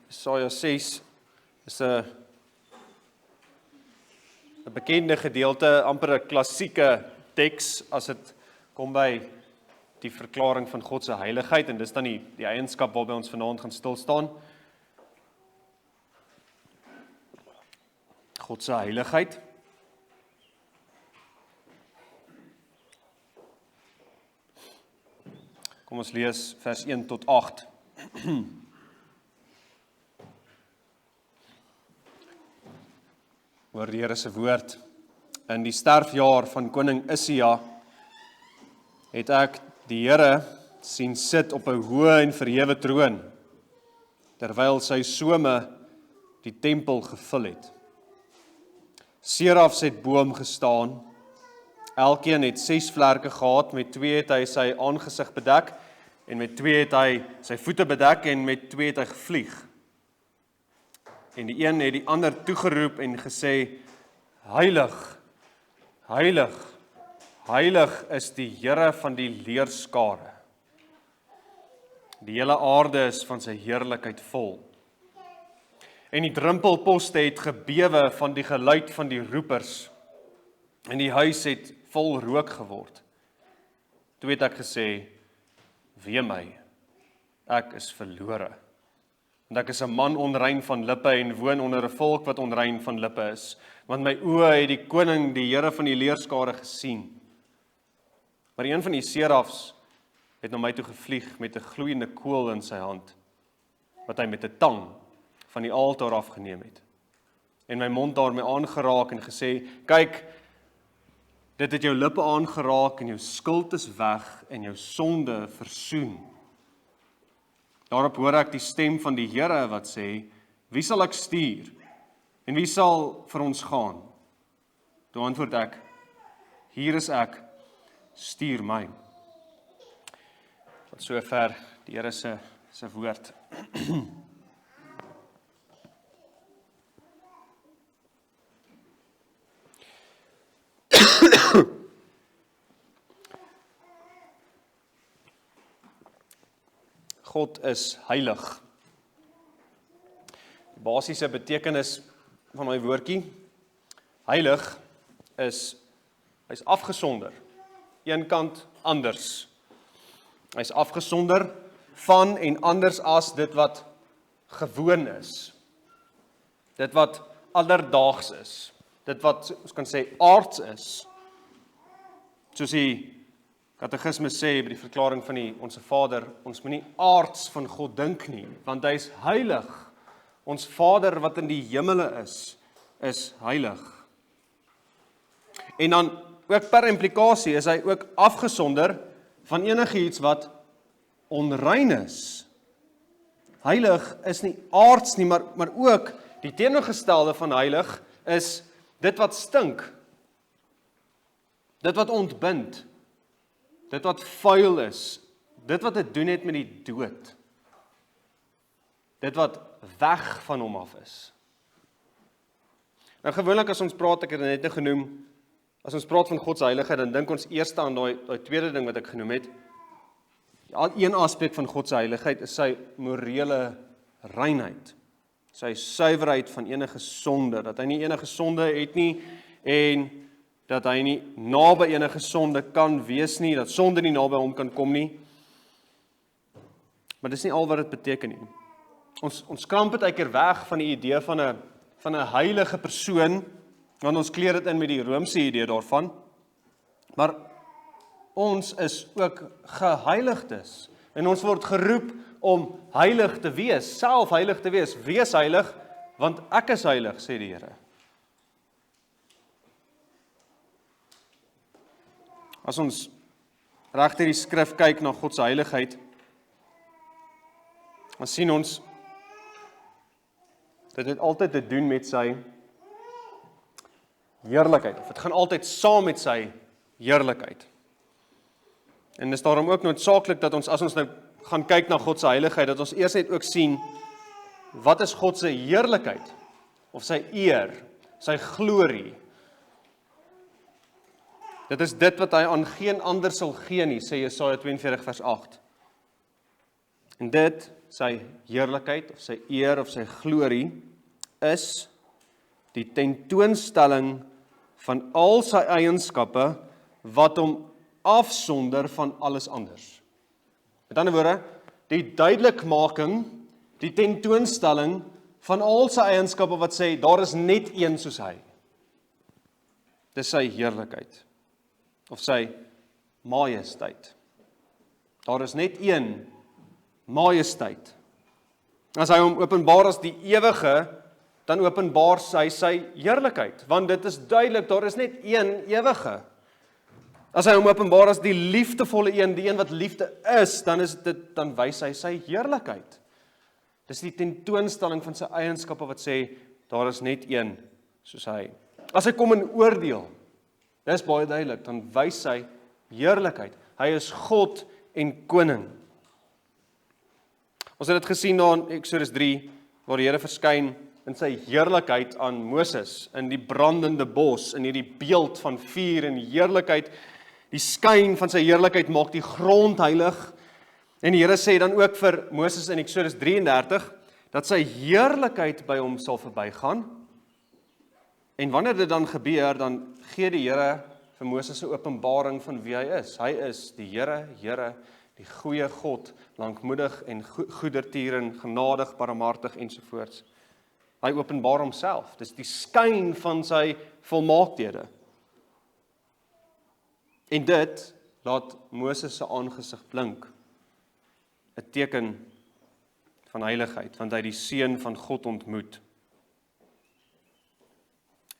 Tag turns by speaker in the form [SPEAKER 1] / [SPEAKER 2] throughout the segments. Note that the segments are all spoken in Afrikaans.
[SPEAKER 1] Jesaja 6 is 'n bekende gedeelte, amper 'n klassieke teks as dit kom by die verklaring van God se heiligheid, en dis dan die eienskap waarby ons vanaand gaan stil staan. God se heiligheid. Kom ons lees vers 1 tot 8. Hoor die Here se woord. In die sterfjaar van koning Ussia het ek die Here sien sit op 'n hoë en verhewe troon, terwyl sy some die tempel gevul het. Serafs het bo hom gestaan. Elkeen het 6 vlerke gehad, met 2 het hy sy aangesig bedek, en met 2 het hy sy voete bedek, en met 2 het hy gevlieg. En die een het die ander toegeroep en gesê, Heilig, heilig, heilig is die Here van die leerskare. Die hele aarde is van sy heerlikheid vol. En die drempelposte het gebewe van die geluid van die roepers, en die huis het vol rook geword. Toe het ek gesê, wee my, ek is verlore. Want ek is 'n man onrein van lippe en woon onder 'n volk wat onrein van lippe is. Want my oë het die koning, die Here van die leerskare gesien. Maar een van die serafs het na my toe gevlieg met 'n gloeiende kool in sy hand, wat hy met 'n tang van die altaar afgeneem het. En my mond daarmee aangeraak en gesê, kyk, dit het jou lippe aangeraak en jou skuld is weg en jou sonde versoen. Daarop hoor ek die stem van die Here wat sê, wie sal ek stuur en wie sal vir ons gaan? Toe antwoord ek, hier is ek, stuur my. Tot sover die Here se woord. God is heilig. Die basiese betekenis van my woordjie, heilig is, hy's afgesonder, eenkant anders. Hy's afgesonder van en anders as dit wat gewoon is. Dit wat alledaags is. Dit wat, ons kan sê, aards is. Soos die Katekisme sê by die verklaring van die Onse Vader, ons moet nie aards van God dink nie, want hy is heilig. Ons Vader wat in die hemele is heilig. En dan ook per implikasie is hy ook afgesonder van enigiets wat onrein is. Heilig is nie aards nie, maar ook die teenoorgestelde van heilig is dit wat stink. Dit wat ontbind. Dit wat vuil is, dit wat te doen het met die dood, dit wat weg van hom af is. Nou gewoonlik as ons praat, ek het dit net genoem, as ons praat van God se heiligheid, dan dink ons eers aan daai tweede ding wat ek genoem het. Een aspek van God se heiligheid is sy morele reinheid, sy suiwerheid van enige sonde, dat hy nie enige sonde het nie, en dat hy nie naby enige sonde kan wees nie, dat sonde nie naby hom kan kom nie. Maar dis nie al wat dit beteken nie. Ons kramp het eintlik weg van die idee van 'n heilige persoon, want ons kleer dit in met die Romeinse idee daarvan. Maar ons is ook geheiligdes, en ons word geroep om heilig te wees, self heilig te wees. Wees heilig, want ek is heilig, sê die Here. As ons reg deur die skrif kyk na God se heiligheid, dan sien ons dit het altyd te doen met sy heerlikheid, of dit gaan altyd saam met sy heerlikheid. En dis daarom ook noodsaaklik dat ons, as ons nou gaan kyk na God se heiligheid, dat ons eers net ook sien, wat is God se heerlikheid, of sy eer, sy glorie. Dit is dit wat hy aan geen ander sal gee nie, sê Jesaja 42 vers 8. En dit, sy heerlikheid, of sy eer, of sy glorie, is die tentoonstelling van al sy eienskappe, wat hom afsonder van alles anders. Met ander woorde, die duidelikmaking, die tentoonstelling van al sy eienskappe wat sê, daar is net een soos hy. Dis sy heerlikheid, of sy majesteit. Daar is net een majesteit. As hy hom openbaar as die ewige, dan openbaar sy heerlikheid, want dit is duidelik, daar is net een ewige. As hy hom openbaar as die liefdevolle een, die een wat liefde is, dan wys hy sy heerlikheid. Dis die tentoonstelling van sy eienskappe wat sê, daar is net een soos hy. As hy kom in oordeel, dis baie duidelik, dan wys hy heerlikheid. Hy is God en koning. Ons het dit gesien daar in Exodus 3, waar die Here verskyn in sy heerlikheid aan Moses, in die brandende bos, in hierdie beeld van vuur en heerlikheid. Die skyn van sy heerlikheid maak die grond heilig. En die Here sê dan ook vir Moses in Exodus 33, dat sy heerlikheid by hom sal verbygaan. En wanneer dit dan gebeur, dan gee die Here vir Moses 'n openbaring van wie hy is. Hy is die Here, die goeie God, lankmoedig en goedertieren, genadig, barmhartig ensovoorts. Hy openbaar homself. Dis die skyn van sy volmaaktheden. En dit laat Moses se aangesig blink. 'n Teken van heiligheid, want hy die seun van God ontmoet.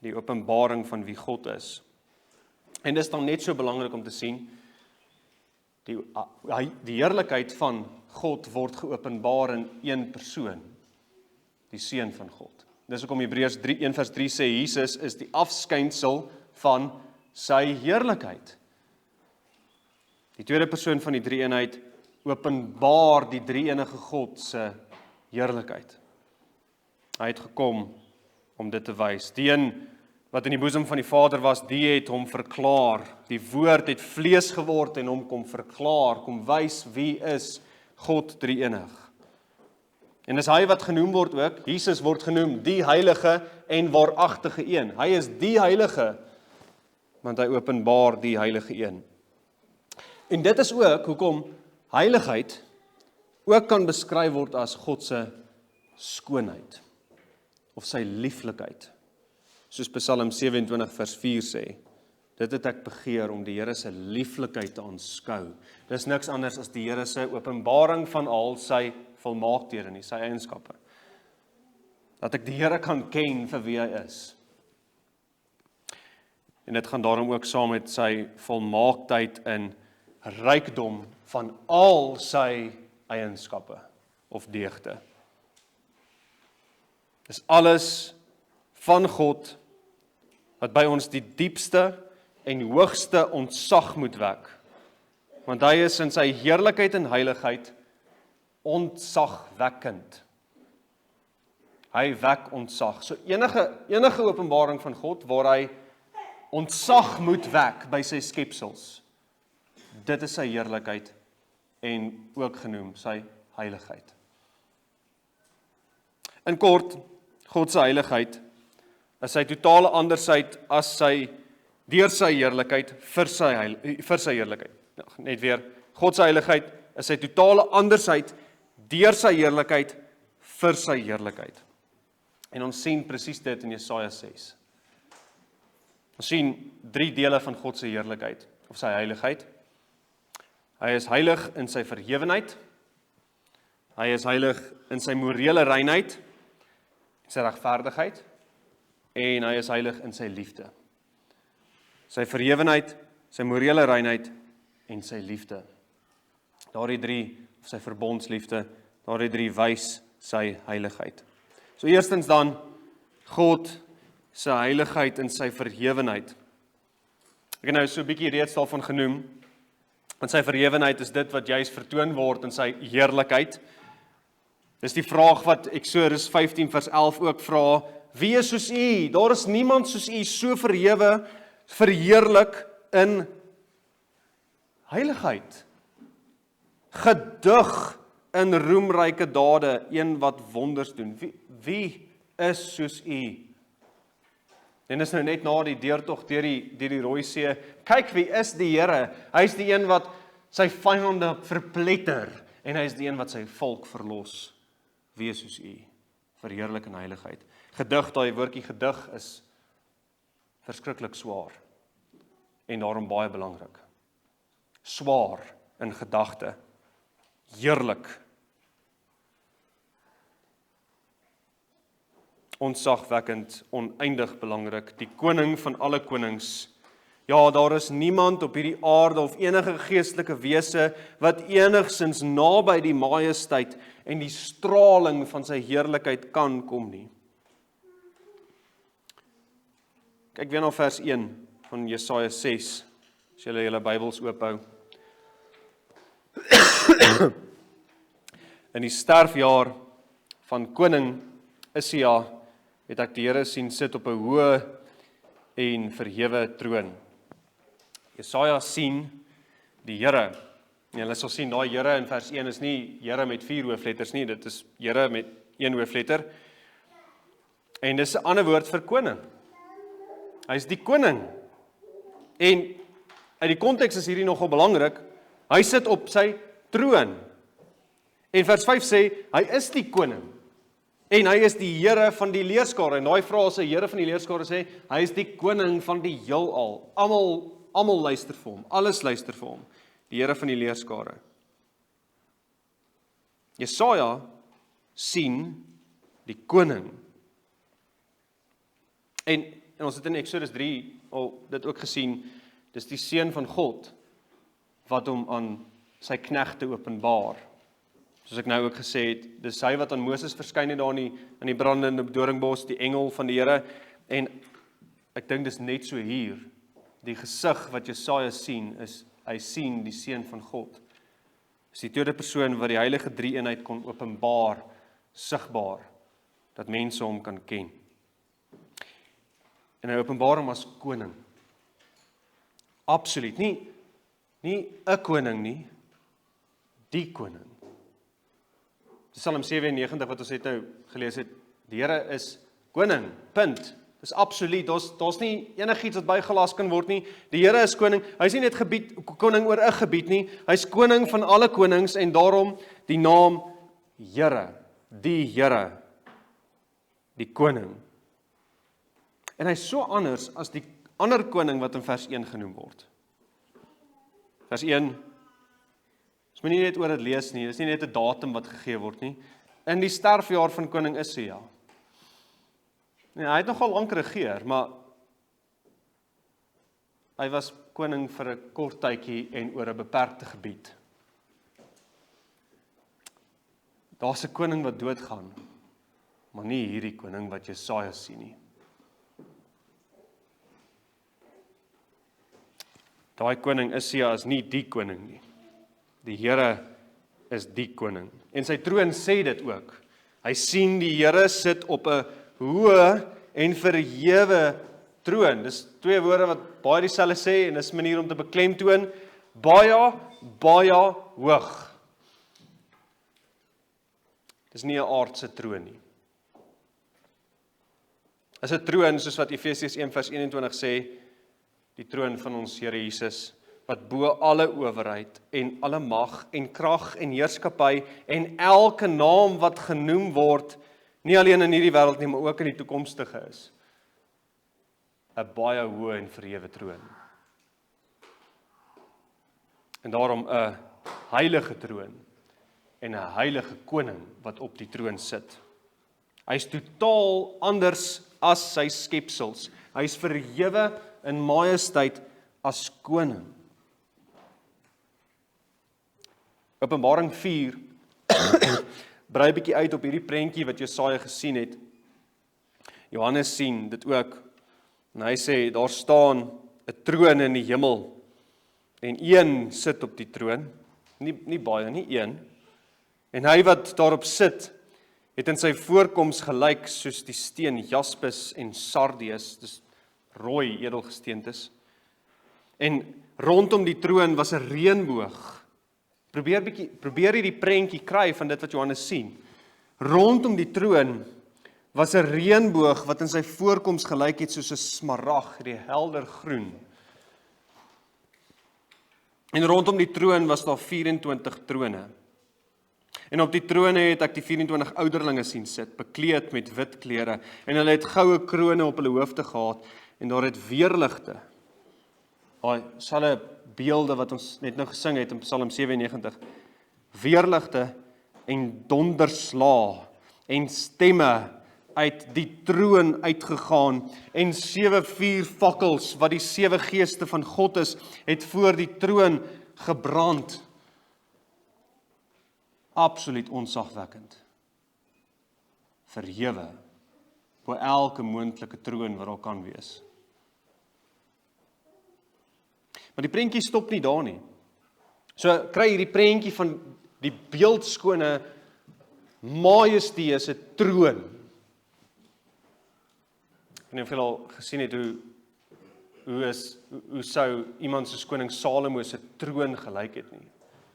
[SPEAKER 1] Die openbaring van wie God is. En dit is dan net so belangrik om te sien, die heerlikheid van God word geopenbaar in een persoon, die seun van God. Dis hoekom Hebreërs 1:3 sê, Jesus is die afskynsel van sy heerlikheid. Die tweede persoon van die drie-eenheid openbaar die drie-enige God se heerlikheid. Hy het gekom om dit te wys. Die een wat in die boesem van die Vader was, die het hom verklaar. Die woord het vlees geword en hom kom verklaar, kom wys wie is God drie-enig. En dis hy wat genoem word ook, Jesus word genoem, die heilige en waaragtige een. Hy is die heilige, want hy openbaar die heilige een. En dit is ook hoekom heiligheid ook kan beskryf word as God se skoonheid, of sy lieflikheid. Soos Psalm 27 vers 4 sê, dit het ek begeer om die Here se lieflikheid te aanskou. Dis niks anders as die Here se openbaring van al sy volmaaktheden en sy eienskappe. Dat ek die Here kan ken vir wie hy is. En dit gaan daarom ook saam met sy volmaaktheid in rykdom van al sy eienskappe of deugde. Dis alles van God wat by ons die diepste en hoogste ontzag moet wek. Want hy is in sy heerlikheid en heiligheid ontzagwekkend. Hy wek ontzag. So enige openbaring van God waar hy ontzag moet wek by sy skepsels. Dit is sy heerlikheid en ook genoem sy heiligheid. In kort, God se heiligheid is sy totale andersheid as deur sy heerlikheid vir sy heerlikheid. Net weer, God se heiligheid is sy totale andersheid deur sy heerlikheid vir sy heerlikheid. En ons sien presies dit in Jesaja 6. Ons sien 3 dele van God se heerlikheid of sy heiligheid. Hy is heilig in sy verhewenheid. Hy is heilig in sy morele reinheid, sy regverdigheid, en hy is heilig in sy liefde. Sy verhewenheid, sy morele reinheid en sy liefde. Daardie 3, of sy verbondsliefde, daardie 3 wys sy heiligheid. So eerstens dan, God se heiligheid en sy verhewenheid. Ek het nou so 'n bietjie reeds daarvan genoem, want sy verhewenheid is dit wat juis vertoon word in sy heerlikheid. Dis die vraag wat Eksodus 15 vers 11 ook vra, wie is soos u? Daar is niemand soos u, so verhewe, verheerlik in heiligheid, gedig in roemryke dade, een wat wonders doen. Wie is soos U? En dis nou net na die deurtog deur die Rooi See. Kyk, wie is die Here? Hy is die een wat sy vyande verpletter, en hy is die een wat sy volk verlos. Wie is soos U? Verheerlik in heiligheid. Gedig, daai woordjie gedig is verskriklik swaar, en daarom baie belangrik. Swaar in gedagte, heerlik, ontzagwekkend, oneindig belangrik, die koning van alle konings. Ja, daar is niemand op hierdie aarde of enige geestelike wese wat enigsins naby die majesteit en die straling van sy heerlikheid kan kom nie. Kyk weer na vers 1 van Jesaja 6, as julle julle Bybels oophou. In die sterfjaar van koning Isia het ek die Here sien sit op 'n hoë en verhewe troon. Jesaja sien die Here. En julle sal sien, daai Here in vers 1 is nie Here met 4 hoofletters nie, dit is Here met 1 hoofletter. En dis 'n ander woord vir koning. Hy is die koning. En uit die konteks is hierdie nogal belangrik. Hy sit op sy troon. En vers 5 sê, hy is die koning. En hy is die Here van die leerskare. En daai frase, Here van die leerskare sê, hy is die koning van die heelal. Almal luister vir hom, alles luister vir hom. Die Here van die leerskare. Jesaja sien die koning. En ons het in Exodus 3 dit ook gesien, dis die seun van God wat hom aan sy knegte openbaar. Soos ek nou ook gesê het, dis hy wat aan Moses verskyn het daar in die brandende doringbos, die engel van die Here, en ek dink dis net so hier, die gesig wat Jesaja sien, is, hy sien die seun van God. Dis die tweede persoon wat die heilige drie-eenheid kon openbaar, sigbaar, dat mense hom kan ken. En hy openbaar hom as koning. Absoluut, nie 'n koning nie, die koning. Psalm 97 wat ons het nou gelees het, die Here is koning, punt. Dis absoluut, daar's nie enigiets wat bygelas kan word nie. Die Here is koning, hy is nie net koning oor 'n gebied nie, hy is koning van alle konings en daarom die naam Here, die koning. En hy is so anders as die ander koning wat in vers 1 genoem word. Vers 1, ons moet nie net oor dit lees nie, dis nie net 'n datum wat gegee word nie. In die sterfjaar van koning Isia. Nee, hy het nogal lank regeer, maar hy was koning vir 'n kort tydjie en oor 'n beperkte gebied. Daar's 'n koning wat doodgaan, maar nie hierdie koning wat Jesaja sien nie. Daai koning Isia is nie die koning nie. Die Here is die koning. En sy troon sê dit ook. Hy sien die Here sit op 'n hoë en verhewe troon. Dis twee woorde wat baie dieselfde sê en dis 'n manier om te beklemtoon. Baie hoog. Dis nie 'n aardse troon nie. Is 'n troon soos wat Efesiërs 1 vers 21 sê, die troon van ons Here Jesus, wat bo alle owerheid en alle mag en krag en heerskappy en elke naam wat genoem word, nie alleen in hierdie wêreld nie, maar ook in die toekomstige is. 'n baie hoë en verhewe troon. En daarom 'n heilige troon en 'n heilige koning wat op die troon sit. Hy is totaal anders as sy skepsels. Hy is verhewe in majesteit as koning. Openbaring 4 brei 'n bietjie uit op hierdie prentjie wat Jesaja gesien het. Johannes sien dit ook. En hy sê, daar staan 'n troon in die hemel. En een sit op die troon. Nie baie, nie een. En hy wat daarop sit, het in sy voorkoms gelyk soos die steen jaspis en sardius, dis rooi edelgesteentes. En rondom die troon was 'n reënboog, Probeer hierdie prentjie kry van dit wat Johannes sien. Rondom die troon was 'n reënboog wat in sy voorkoms gelyk het soos 'n smarag, die helder groen. En rondom die troon was daar 24 trone. En op die trone het ek die 24 ouderlinge sien sit, bekleed met wit klere, en hulle het goue krone op hulle hoofde gehad, en daar het weerligte. Daai selfe beelde wat ons net nou gesing het in Psalm 97. Weerligte en donderslaa en stemme uit die troon uitgegaan, en 7 vuurvakkels wat die 7 geeste van God is, het voor die troon gebrand. Absoluut onsagwekkend. Verhewe bo elke moontlike troon wat daar kan wees. Maar die prentjie stop nie daar nie. So kry hierdie prentjie van die beeldskone majestueuse troon. Ek weet nie of julle al gesien het hoe sou iemand soos koning Salomo se troon gelyk het nie.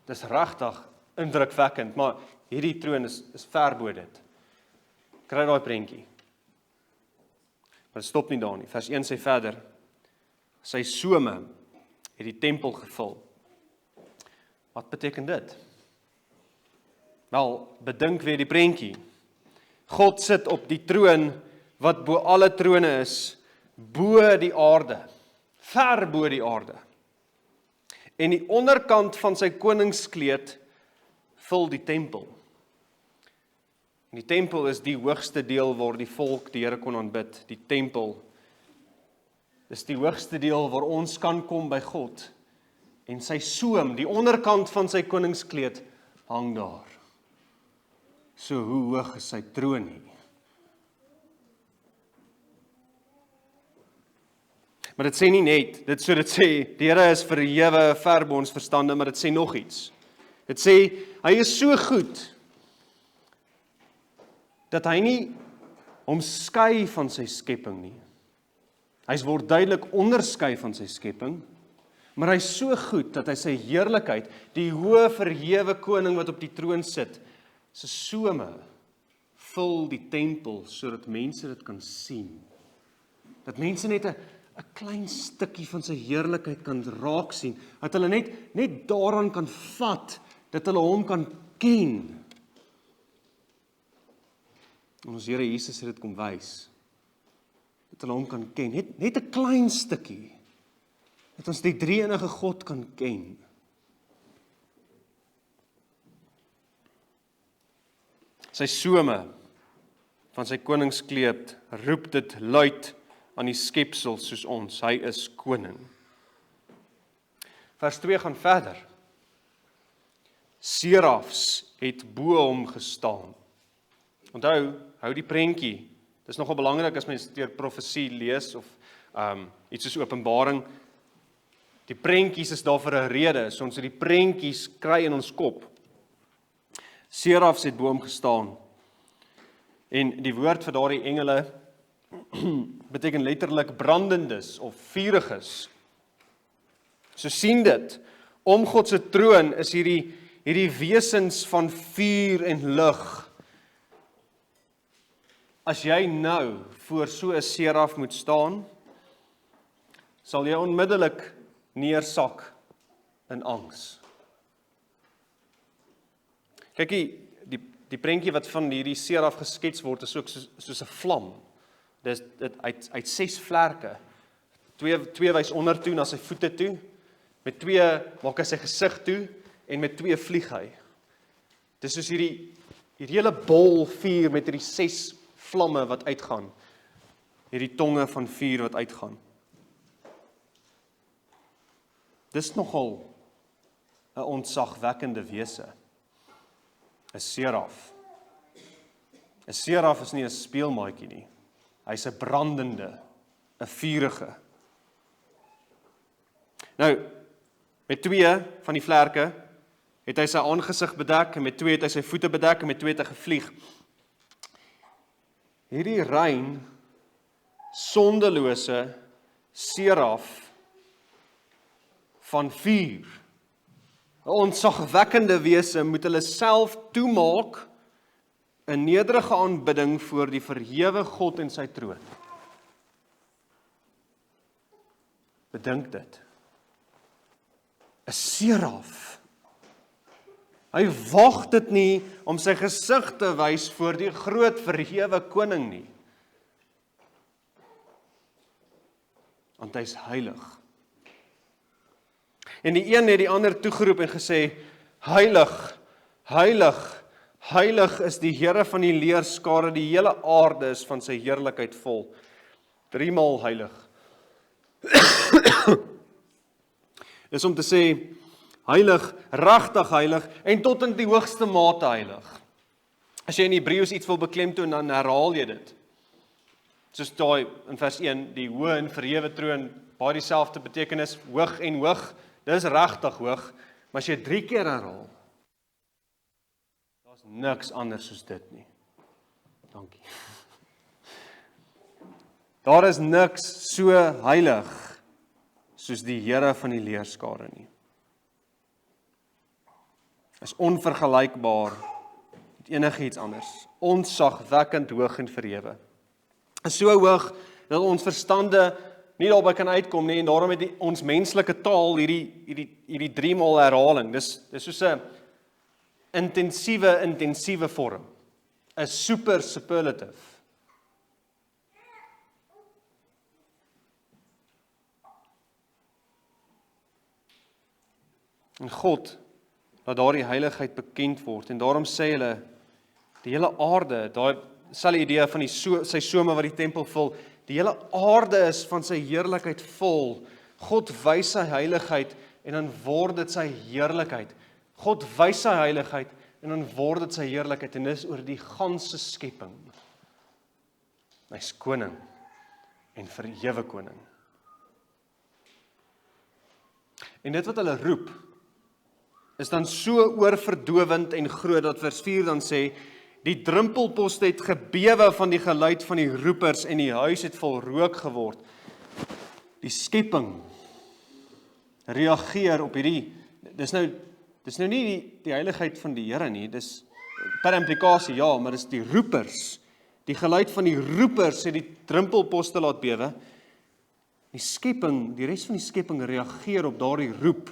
[SPEAKER 1] Dit is regtig indrukwekkend, maar hierdie troon is ver bo dit. Kry daai prentjie. Maar dit stop nie daar nie. Vers 1 sê verder, sy some het die tempel gevul. Wat beteken dit? Wel, bedink weer die prentjie. God sit op die troon wat bo alle trone is, bo die aarde, ver bo die aarde. En die onderkant van sy koningskleed vul die tempel. En die tempel is die hoogste deel waar die volk die Here kon aanbid. Die tempel is die hoogste deel waar ons kan kom by God. En sy soem, die onderkant van sy koningskleed, hang daar. So hoe hoog is sy troon nie? Maar dit sê nie net, dit sê, die Here is verhewe ver bo ons verstande, maar dit sê nog iets. Dit sê, hy is so goed, dat hy nie omskei van sy skepping nie. Hy word duidelik onderskei van sy skepping, maar hy is so goed, dat hy sy heerlikheid, die hoë verhewe koning wat op die troon sit, sy some, vul die tempel, sodat mense dit kan sien. Dat mense net 'n klein stukkie van sy heerlikheid kan raak sien, dat hulle net daaraan kan vat, dat hulle hom kan ken. En ons Here Jesus het dit kom wys, dat hulle hom kan ken, net 'n klein stukkie, dat ons die drie-enige God kan ken. Sy some van sy koningskleed roep dit luid aan die skepsel soos ons, hy is koning. Vers 2 gaan verder. Serafs het bo hom gestaan. Onthou, hou die prentjie. Dis nogal belangrik as mens deur profesie lees of iets soos Openbaring. Die prentjies is daar vir 'n rede, so ons het die prentjies kry in ons kop. Serafs het bo hom gestaan. En die woord vir daardie engele beteken letterlik brandendes of vuuriges. So sien dit, om God se troon is hierdie wesens van vuur en lig. As jy nou voor so 'n seraf moet staan, sal jy onmiddellik neersak in angs. Kykie, die prentjie wat van hierdie seraf geskets word, is ook soos 'n vlam. Dit uit 6 vlerke. Twee wys onder toe na sy voete toe, met 2 maak hy sy gesig toe, en met 2 vlieg hy. Dis soos hierdie hele bol vuur met hierdie 6 vlamme wat uitgaan. Hierdie tonge van vuur wat uitgaan. Dis nogal 'n ontzagwekkende wese. 'n seraf. 'n seraf is nie 'n speelmaatjie nie. Hy's 'n brandende, 'n vuurige. Nou, met 2 van die vlerke het hy sy aangesig bedek, en met 2 het hy sy voete bedek, en met 2 het hy gevlieg. Hierdie rein, sondelose seraf van vuur 'n ontzagwekkende wese moet hulle self toemaak in nederige aanbidding voor die verhewe God en sy troon. Bedink dit. 'n Seraf. Hy wag dit nie om sy gesig te wys voor die groot verhewe koning nie. Want hy's heilig. En die een het die ander toegeroep en gesê, heilig, heilig, heilig is die Here van die leerskare, die hele aarde is van sy heerlikheid vol. 3 maal heilig. Is om te sê, heilig, regtig heilig, en tot in die hoogste mate heilig. As jy in Hebreëus iets wil beklemtoon, dan herhaal jy dit. Soos daai in vers 1, die hoë en verhewe troon, baie dieselfde betekenis, hoog en hoog, dis regtig hoog, maar as jy 3 keer herhaal, daar's niks anders soos dit nie. Dankie. Daar is niks so heilig soos die Here van die leerskare nie. Is onvergelykbaar met enigiets anders. Ontzagwekkend hoog en verhewe. Is so hoog dat ons verstande nie daarby kan uitkom nie, en daarom het ons menslike taal hierdie 3 maal herhaling. Dis soos 'n intensiewe vorm. 'n super superlative. En God laat daardie heiligheid bekend word, en daarom sê hulle, die hele aarde, daai selfe idee van sy some wat die tempel vul, die hele aarde is van sy heerlikheid vol. God wys sy heiligheid, en dan word dit sy heerlikheid. God wys sy heiligheid, en dan word dit sy heerlikheid, en dis oor die ganse skepping. Hy's koning, en verhewe koning. En dit wat hulle roep, is dan so oorverdowend en groot, dat vers 4 dan sê, die drumpelposte het gebewe van die geluid van die roepers, en die huis het vol rook geword. Die skepping reageer op hierdie, dis nou nie die heiligheid van die Here nie, dis per implikasie, ja, maar dis die roepers, die geluid van die roepers het die drumpelposte laat bewe. Die skepping, die res van die skepping reageer op daardie roep.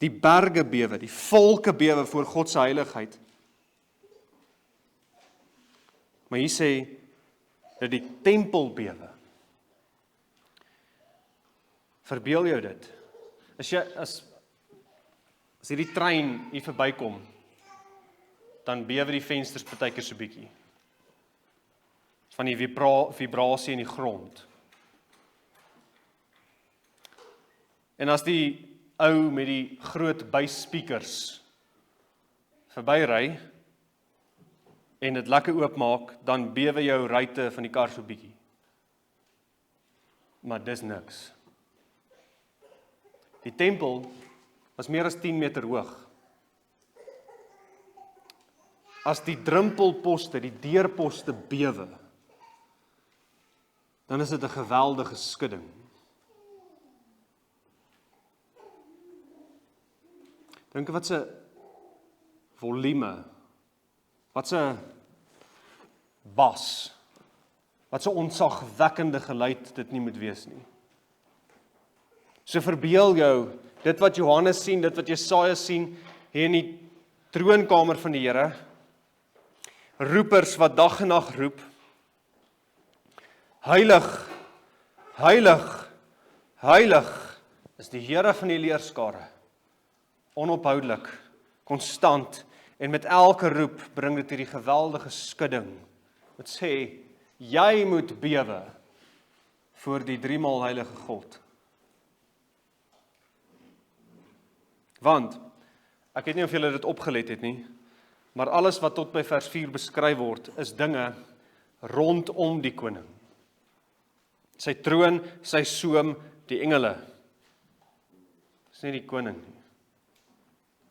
[SPEAKER 1] Die berge bewe, die volke bewe voor God se heiligheid. Maar hier sê dat die tempel bewe. Verbeel jou dit. As hierdie trein hier verbykom, dan bewe die vensters partykeer so bietjie. Van die vibrasie in die grond. En as die ou met die groot buisspeakers verbyry en dit lekker oopmaak, dan bewe jou ruite van die kar so bietjie. Maar dis niks. Die tempel was meer as 10 meter hoog. As die drumpelposte, die deurposte bewe, dan is dit 'n geweldige skudding. Dink wat se volume, wat se bas, wat se ontzagwekkende geluid dit nie moet wees nie. So verbeel jou, dit wat Johannes sien, dit wat Jesaja sien, hier in die troonkamer van die Here, roepers wat dag en nag roep, heilig, heilig, heilig, is die Here van die leerskare, onophoudelik, konstant, en met elke roep bring dit hierdie geweldige skudding, wat sê, jy moet bewe voor die 3 maal heilige God. Want, ek weet nie of julle dit opgelet het nie, maar alles wat tot by vers 4 beskryf word, is dinge rondom die koning. Sy troon, sy soem, die engele. Dis nie die koning nie.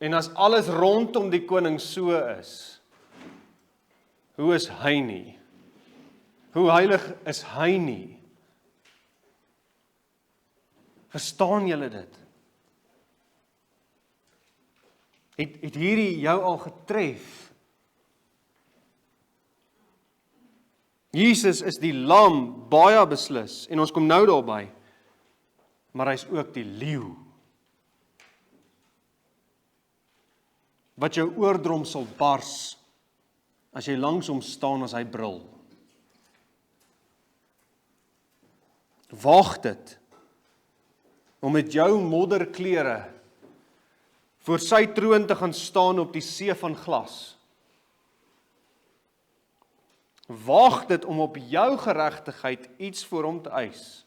[SPEAKER 1] En as alles rondom die koning so is, hoe is hy nie? Hoe heilig is hy nie? Verstaan julle dit? Het hierdie jou al getref? Jesus is die lam, baie beslis, en ons kom nou daarby, maar hy is ook die leeu, wat jou oordrom sal bars, as jy langs hom staan as hy brul. Waag dit, om met jou modderklere voor sy troon te gaan staan op die see van glas. Waag dit om op jou geregtigheid iets voor hom te eis.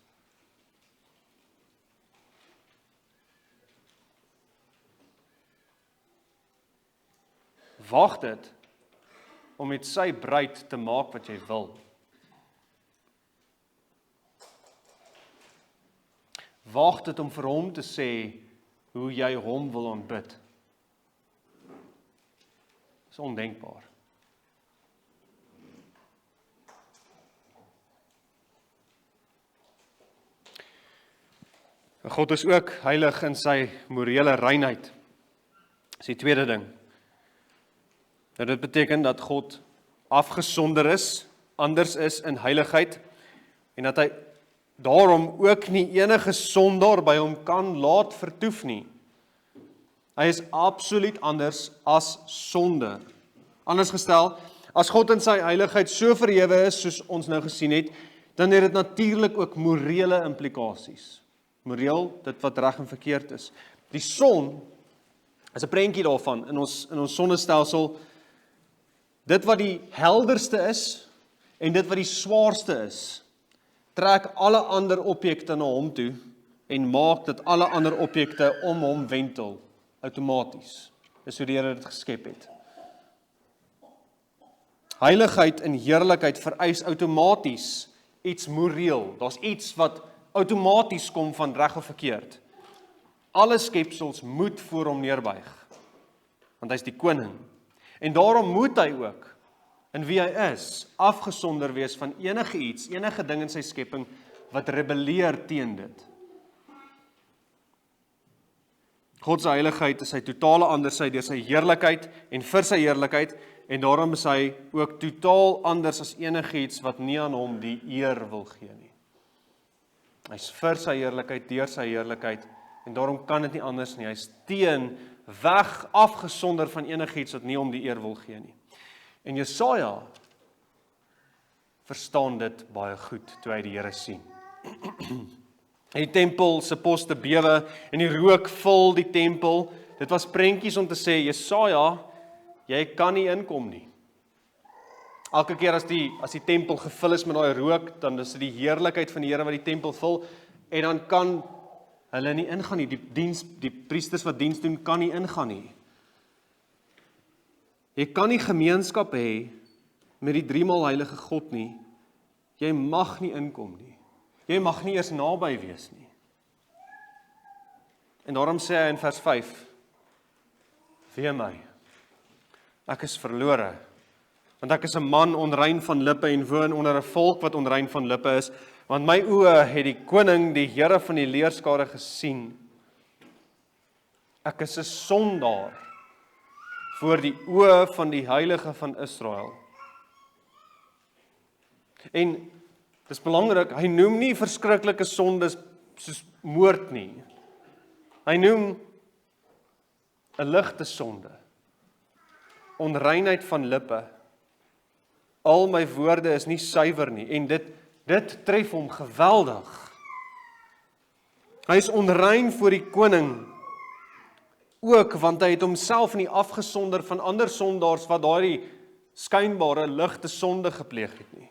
[SPEAKER 1] Waag dit om met sy bruid te maak wat jy wil. Waag dit om vir hom te sê hoe jy hom wil aanbid. Dit is ondenkbaar. God is ook heilig in sy morele reinheid. Dis die tweede ding. Nou dit beteken dat God afgesonder is, anders is in heiligheid, en dat hy daarom ook nie enige sondaar by hom kan laat vertoef nie. Hy is absoluut anders as sonde. Anders gestel, as God in sy heiligheid so verhewe is, soos ons nou gesien het, dan het dit natuurlik ook morele implikasies. Moreel, dit wat reg en verkeerd is. Die son is 'n prentjie daarvan in ons sonnestelsel. Dit wat die helderste is en dit wat die swaarste is, trek alle ander objekte na hom toe en maak dat alle ander objekte om hom wentel outomaties. Dis hoe die Here dit geskep het. Heiligheid en heerlikheid vereis outomaties iets moreel. Daar's iets wat outomaties kom van reg of verkeerd. Alle skepsels moet voor hom neerbuig, want hy's die koning. En daarom moet hy ook, in wie hy is, afgesonder wees van enige iets, enige ding in sy skepping, wat rebelleer teen dit. God se heiligheid is sy totale andersheid deur sy heerlikheid en vir sy heerlikheid, en daarom is hy ook totaal anders as enigiets wat nie aan hom die eer wil gee nie. Hy's vir sy heerlikheid, deur sy heerlikheid, en daarom kan dit nie anders nie. Hy's teen, weg, afgesonder van enigiets wat nie om die eer wil gee nie. En Jesaja verstaan dit baie goed toe hy die Here sien. Die tempel se poste bewe en die rook vul die tempel. Dit was prentjies om te sê, Jesaja, jy kan nie inkom nie. Elke keer as die tempel gevul is met daai rook, dan is dit die heerlikheid van die Here wat die tempel vul, en dan kan hulle nie ingaan nie. Die priesters wat diens doen, kan nie ingaan nie. Jy kan nie gemeenskap hê met die driemaal heilige God nie. Jy mag nie inkom nie. Jy mag nie eers naby wees nie. En daarom sê hy in vers 5, wee my, ek is verlore, want ek is 'n man onrein van lippe en woon onder 'n volk wat onrein van lippe is, want my oë het die koning, die Here van die leerskare gesien. Ek is 'n sondaar voor die oë van die heilige van Israel. En dis belangrik, hy noem nie verskriklike sondes soos moord nie. Hy noem 'n ligte sonde, onreinheid van lippe. Al my woorde is nie suiwer nie, en dit tref hom geweldig. Hy is onrein voor die koning, ook want hy het homself nie afgesonder van ander sondaars wat daardie skynbare ligte sonde gepleeg het nie.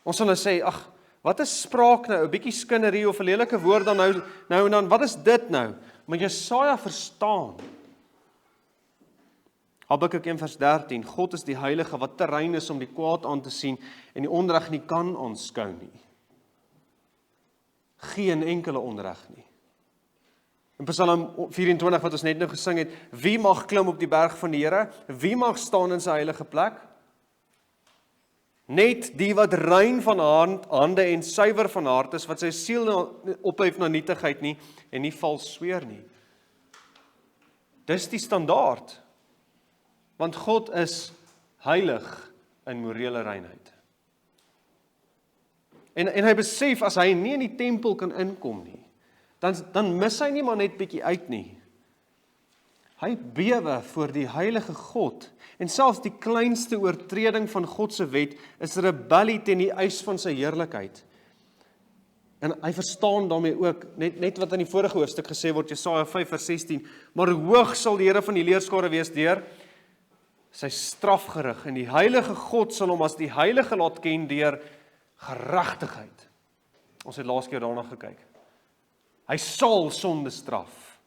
[SPEAKER 1] Ons sal nou sê, ag, wat is spraak nou, 'n bietjie skinnerie of 'n lelike woord dan nou en dan, wat is dit nou? Maar Jesaja verstaan. Habakuk 1 vers 13, God is die heilige wat te rein is om die kwaad aan te sien en die onreg nie kan aanskou nie. Geen enkele onreg nie. In Psalm 24 wat ons net nou gesing het, wie mag klim op die berg van die Here? Wie mag staan in sy heilige plek? Net die wat rein van hande en suiwer van hart is, wat sy siel ophef na nietigheid nie en nie vals sweer nie. Dis die standaard. Want God is heilig in morele reinheid. En hy besef, as hy nie in die tempel kan inkom nie, dan mis hy nie maar net bietjie uit nie. Hy bewe voor die heilige God, en selfs die kleinste oortreding van God se wet is rebellie teen die eis van sy heerlikheid. En hy verstaan daarmee ook, net wat in die vorige hoofstuk gesê word, Jesaja 5:16, maar hoog sal die Here van die leerskare wees deur sy strafgerig, en die heilige God sal hom as die heilige laat ken deur geregtigheid. Ons het laas keer daarna gekyk. Hy sal sonde straf.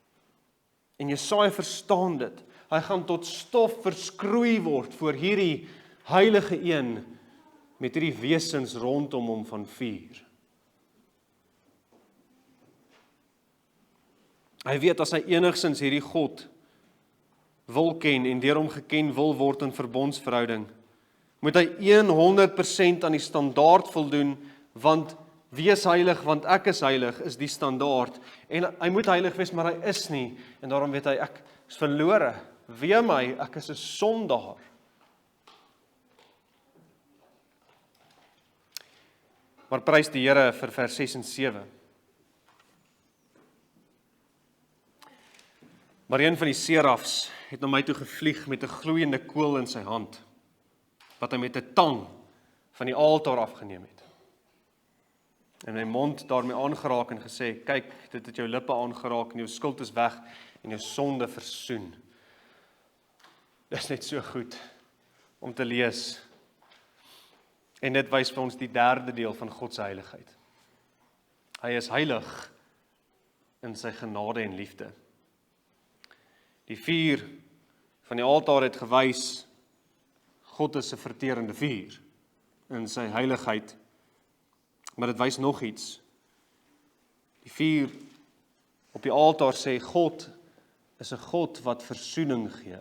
[SPEAKER 1] En Jesaja verstaan dit. Hy gaan tot stof verskroei word voor hierdie heilige een met hierdie wesens rondom hom van vuur. Hy weet as hy enigstens hierdie God wil ken en deur hom geken wil word in verbondsverhouding, moet hy 100% aan die standaard voldoen, want wees heilig, want ek is heilig, is die standaard. En hy moet heilig wees, maar hy is nie. En daarom weet hy, ek is verlore. Wee my, ek is 'n sondaar. Maar prys die Here vir vers 6 en 7. Maar een van die serafs het na my toe gevlieg met 'n gloeiende kool in sy hand, wat hy met 'n tang van die altaar afgeneem het. En my mond daarmee aangeraak en gesê, kyk, dit het jou lippe aangeraak en jou skuld is weg en jou sonde versoen. Dis net so goed om te lees. En dit wys vir ons die derde deel van God se heiligheid. Hy is heilig in sy genade en liefde. Die vuur van die altaar het gewys, God is 'n verterende vuur in sy heiligheid. Maar dit wys nog iets. Die vuur op die altaar sê, God is 'n God wat versoening gee.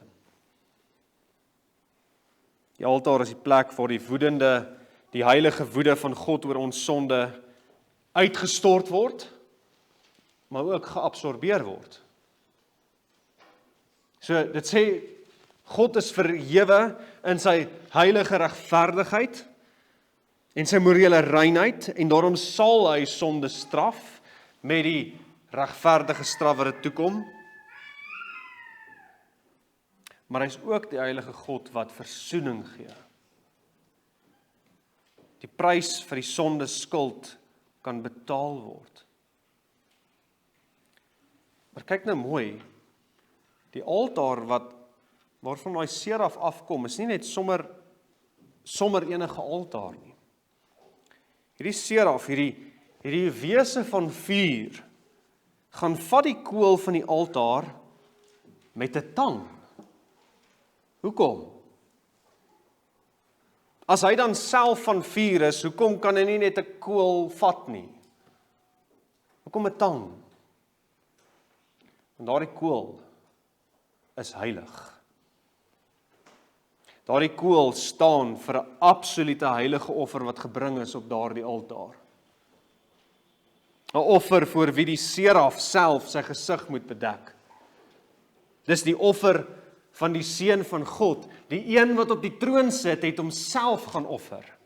[SPEAKER 1] Die altaar is die plek waar die heilige woede van God oor ons sonde uitgestort word, maar ook geabsorbeer word. So, dit sê, God is verhewe in sy heilige regverdigheid en sy morele reinheid, en daarom sal hy sonde straf met die regverdige straf wat dit toekom. Maar hy is ook die heilige God wat versoening gee. Die prys vir die sonde skuld kan betaal word. Maar kyk nou mooi, die altaar waarvan daai seraf afkom, is nie net sommer enige altaar nie. Hierdie seraf, hierdie wese van vuur, gaan vat die kool van die altaar met 'n tang. Hoekom? As hy dan self van vuur is, hoekom kan hy nie net 'n kool vat nie? Hoekom 'n tang? Want daardie kool is heilig. Daardie kool staan vir 'n absolute heilige offer wat gebring is op daardie altaar. 'n Offer voor wie die seraf self sy gesig moet bedek. Dis die offer van die Seun van God, die een wat op die troon sit, het homself gaan offer.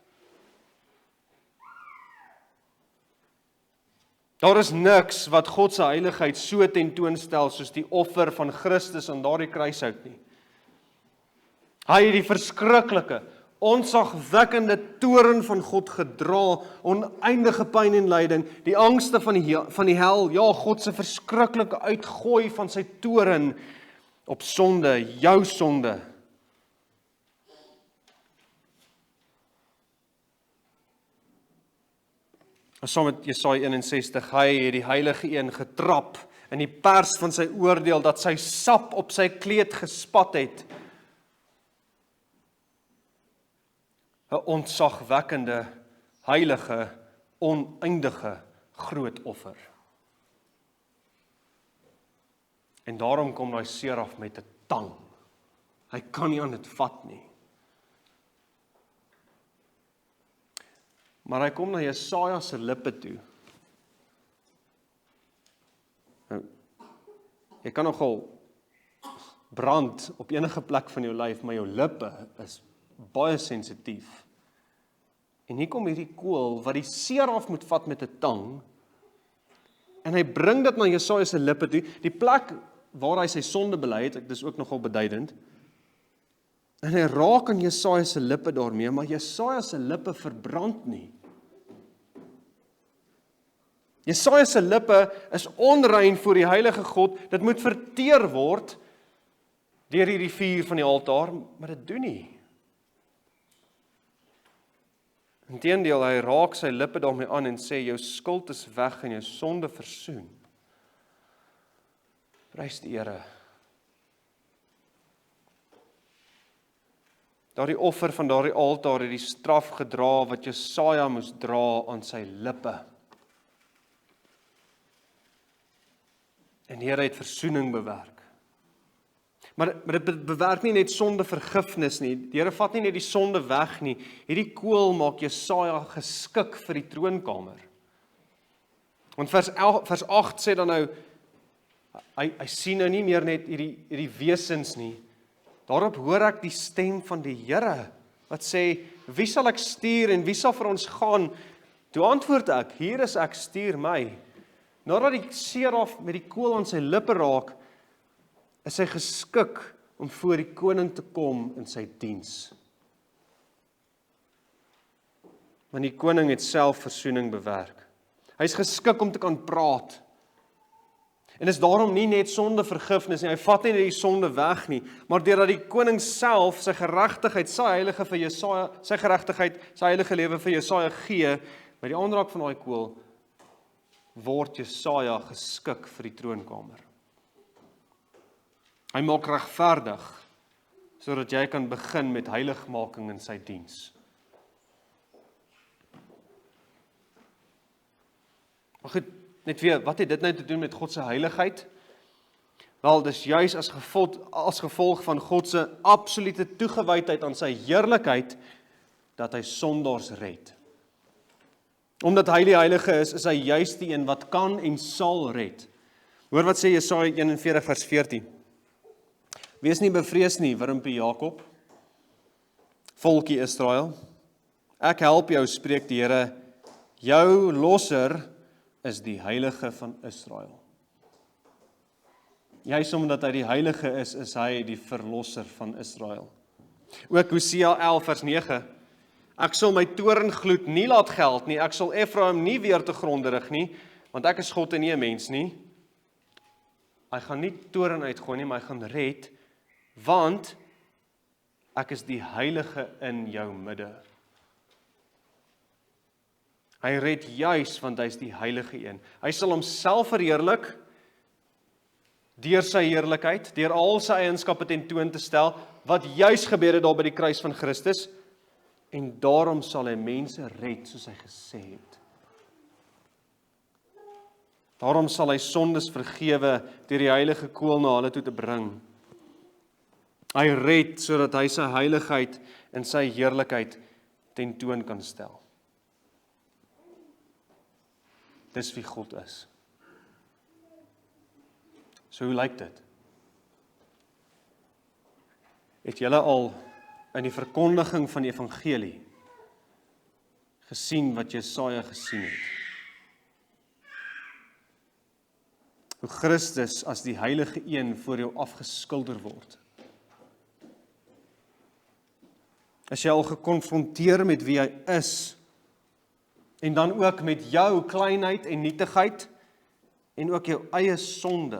[SPEAKER 1] Daar is niks wat God se heiligheid so tentoonstel soos die offer van Christus aan daardie kruishout nie. Hy het die verskriklike, onsagwekkende toorn van God gedra, oneindige pyn en lyding, die angste van die hel, ja, God se verskriklike uitgooi van sy toorn op sonde, jou sonde. Saam met Jesaja 61, hy het die heilige een getrap in die pers van sy oordeel, dat sy sap op sy kleed gespat het. 'n Ontzagwekkende, heilige, oneindige groot offer. En daarom kom daai seraf met 'n tang. Hy kan nie aan dit vat nie. Maar hy kom na Jesaja se lippe toe. Nou, jy kan nogal brand op enige plek van jou lyf, maar jou lippe is baie sensitief. En hier kom hierdie kool wat die seer af moet vat met 'n tang, en hy bring dit na Jesaja se lippe toe, die plek waar hy sy sonde bely het, dis ook nogal beduidend, en hy raak aan Jesaja se lippe daarmee, maar Jesaja se lippe verbrand nie. Jesaja se lippe is onrein voor die heilige God, dit moet verteer word deur hierdie vuur van die altaar, maar dit doen nie. Inteendeel, hy raak sy lippe daarmee aan en sê, jou skuld is weg en jou sonde versoen. Prys die Here. Daardie offer van daardie altaar het die straf gedra wat Jesaja moes dra aan sy lippe. En die Here het versoening bewerk. Maar dit bewerk nie net sonde vergifnis nie. Die Here vat nie net die sonde weg nie. Hierdie kool maak Jesaja geskik vir die troonkamer. Want vers 8 sê dan nou, hy sien nou nie meer net hierdie wesens nie. Daarop hoor ek die stem van die Here, wat sê, wie sal ek stuur en wie sal vir ons gaan? Toe antwoord ek, hier is ek, stuur my. Nadat die seraf met die kool aan sy lippe raak, is hy geskik om voor die koning te kom in sy diens. Want die koning het self versoening bewerk. Hy is geskik om te kan praat. En is daarom nie net sonde vergifnis nie, hy vat nie net die sonde weg nie, maar deurdat die koning self sy geregtigheid, sy heilige lewe vir Jesaja gee, met die aanraak van daai kool, word Jesaja geskik vir die troonkamer. Hy maak regverdig, sodat jy kan begin met heiligmaking in sy diens. Maar goed, net weer, wat het dit nou te doen met God se heiligheid? Wel, dis juis as gevolg van God se absolute toegewydheid aan sy heerlikheid, dat hy sondaars red. Omdat hy die heilige is hy juis die een wat kan en sal red. Hoor wat sê Jesaja 41 vers 14. Wees nie bevrees nie, wurmpie Jakob, volkie Israel. Ek help jou, spreek die Here, jou losser is die heilige van Israel. Juis omdat hy die heilige is hy die verlosser van Israel. Ook Hosea 11 vers 9. Ek sal my toorngloed nie laat geld nie, ek sal Efraim nie weer te gronde rig nie, want ek is God en nie 'n mens nie. Hy gaan nie toorn uitgooi nie, maar hy gaan red, want ek is die heilige in jou midde. Hy red juis, want hy is die heilige een. Hy sal homself verheerlik, deur sy heerlikheid, deur al sy eienskappe tentoon te stel, wat juis gebeur het daar by die kruis van Christus, en daarom sal hy mense red, soos hy gesê het. Daarom sal hy sondes vergewe, deur die heilige kool na hulle toe te bring. Hy red, sodat hy sy heiligheid en sy heerlikheid tentoon kan stel. Dis wie God is. So hoe lyk dit? Het julle al in die verkondiging van die evangelie gesien wat Jesaja gesien het? Hoe Christus as die heilige een voor jou afgeskilder word. As jy al gekonfronteer met wie hy is, en dan ook met jou kleinheid en nietigheid, en ook jou eie sonde,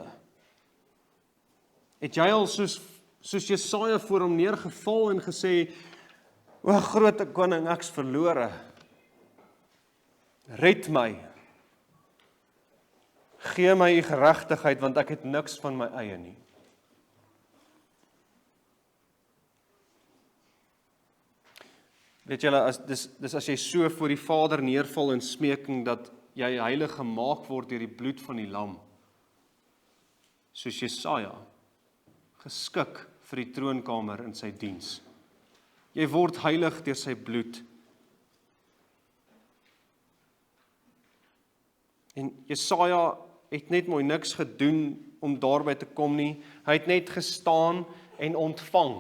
[SPEAKER 1] het jy al soos Jesaja voor hom neergeval en gesê, o grote koning, ek's verlore, red my, gee my u geregtigheid, want ek het niks van my eie nie. Weet julle, dis as jy so voor die Vader neerval in smeking, dat jy heilig gemaak word deur die bloed van die lam, soos Jesaja, geskik vir die troonkamer in sy diens. Jy word heilig deur sy bloed. En Jesaja het net mooi niks gedoen om daarby te kom nie. Hy het net gestaan en ontvang.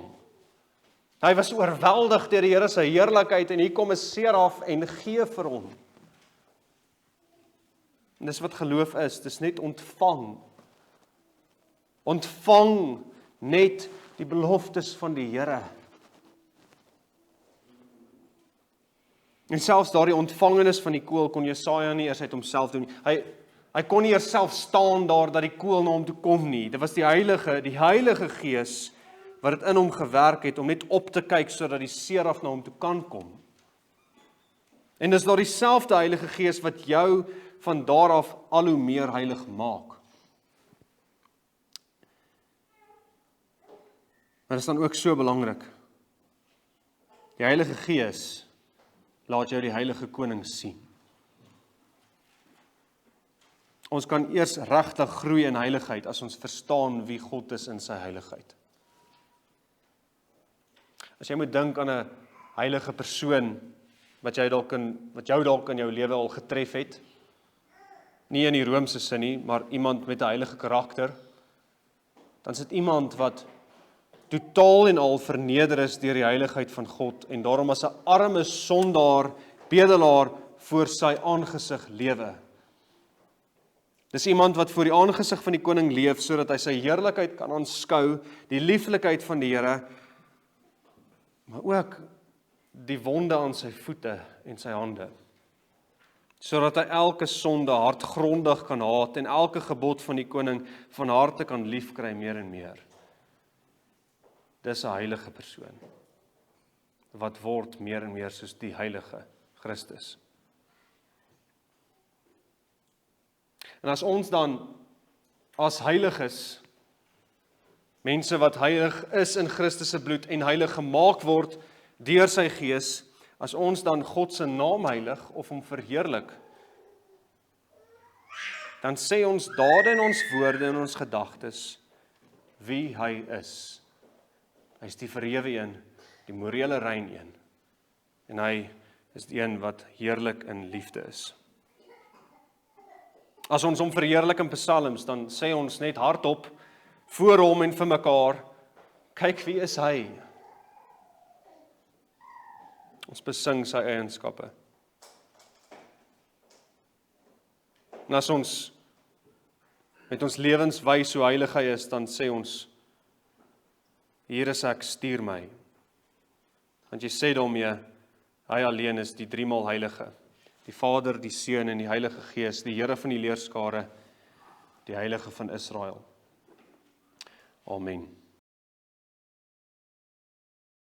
[SPEAKER 1] Hy was oorweldig deur die Here se heerlikheid en hier kom 'n seraf en gee vir hom. En dis wat geloof is, dis net ontvang. Ontvang net die beloftes van die Here. En selfs daardie ontvangenis van die kool kon Jesaja nie eers uit homself doen nie. Hy kon nie eers self staan daar dat die kool na hom toe kom nie. Dit was die Heilige Gees wat dit in hom gewerk het om net op te kyk sodat die seraf na hom toe kan kom. En dis daardie selfde Heilige Gees wat jou van daar af al hoe meer heilig maak. Maar dit is dan ook so belangrik. Die Heilige Gees laat jou die Heilige Koning sien. Ons kan eers regtig groei in heiligheid as ons verstaan wie God is in sy heiligheid. As jy moet dink aan 'n heilige persoon wat jou dalk in jou lewe al getref het, nie in die Romeinse sin nie, maar iemand met 'n heilige karakter, dan is dit iemand wat totaal en al verneder is deur die heiligheid van God en daarom as 'n arme sondaar, bedelaar voor sy aangesig lewe. Dis iemand wat voor die aangesig van die koning leef sodat hy sy heerlikheid kan aanskou, die lieflikheid van die Here, maar ook die wonde aan sy voete en sy hande, sodat hy elke sonde hartgrondig kan haat en elke gebod van die koning van harte kan liefkry meer en meer. Dis 'n heilige persoon, wat word meer en meer soos die heilige Christus. En as ons dan as heiliges, mense wat heilig is in Christus se bloed en heilig gemaak word deur sy Gees, as ons dan God se naam heilig of hom verheerlik, dan sê ons dade en ons woorde en ons gedagtes wie hy is. Hy is die verhewe een, die morele rein een. En hy is die een wat heerlik in liefde is. As ons hom verheerlik in psalms, dan sê ons net hardop voor hom en vir mekaar, kyk wie is hy. Ons besing sy eienskappe. En as ons met ons lewens wys hoe heilig hy is, dan sê ons, hier is ek, stuur my. Want jy sê daarmee, hy alleen is die driemaal heilige, die Vader, die Seun en die Heilige Gees, die Here van die leerskare, die Heilige van Israel. Amen.